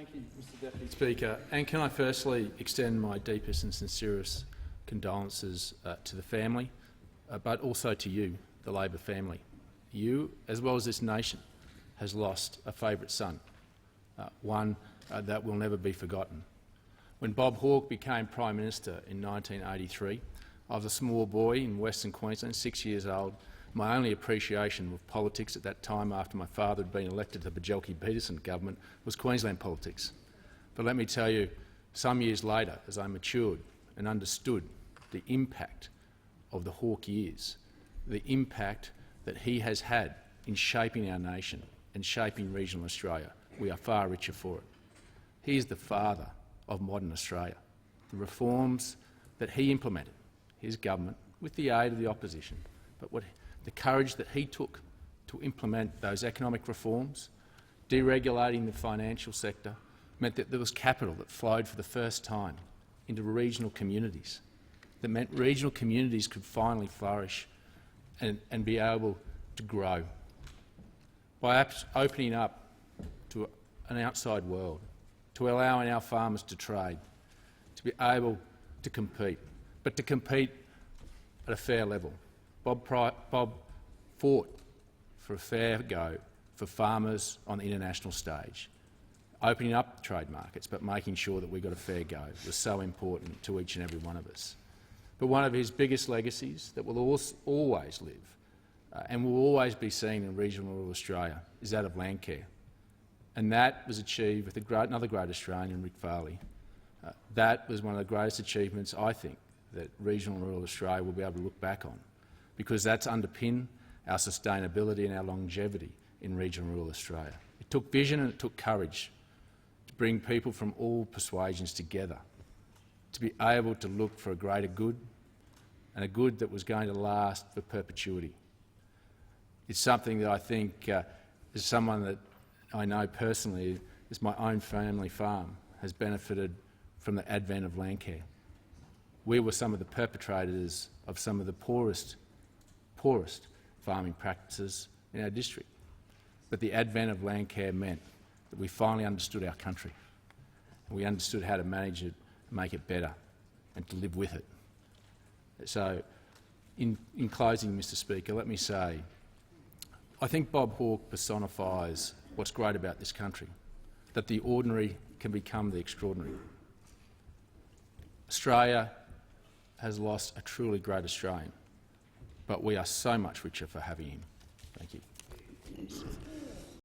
Thank you, Mr Deputy Speaker. And can I firstly extend my deepest and sincerest condolences to the family, but also to you, the Labor family. You, as well as this nation, has lost a favourite son, one that will never be forgotten. When Bob Hawke became Prime Minister in 1983, I was a small boy in Western Queensland, 6 years old. My only appreciation of politics at that time, after my father had been elected to the Bjelke-Petersen government, was Queensland politics. But let me tell you, some years later, as I matured and understood the impact of the Hawke years, the impact that he has had in shaping our nation and shaping regional Australia, we are far richer for it. He is the father of modern Australia. The reforms that he implemented, his government, with the aid of the opposition, but the courage that he took to implement those economic reforms, deregulating the financial sector, meant that there was capital that flowed for the first time into regional communities. That meant regional communities could finally flourish and be able to grow. By opening up to an outside world, to allowing our farmers to trade, to be able to compete, but to compete at a fair level. Bob fought for a fair go for farmers on the international stage. Opening up trade markets but making sure that we got a fair go was so important to each and every one of us. But one of his biggest legacies that will always live and will always be seen in regional rural Australia is that of land care. And that was achieved with another great Australian, Rick Farley. That was one of the greatest achievements, I think, that regional rural Australia will be able to look back on, because that's underpinned our sustainability and our longevity in regional rural Australia. It took vision and it took courage to bring people from all persuasions together, to be able to look for a greater good, and a good that was going to last for perpetuity. It's something that I think, as someone that I know personally, as my own family farm, has benefited from the advent of land care. We were some of the perpetrators of some of the poorest farming practices in our district. But the advent of land care meant that we finally understood our country, and we understood how to manage it, make it better, and to live with it. So, in closing, Mr Speaker, let me say, I think Bob Hawke personifies what's great about this country, that the ordinary can become the extraordinary. Australia has lost a truly great Australian, but we are so much richer for having him. Thank you.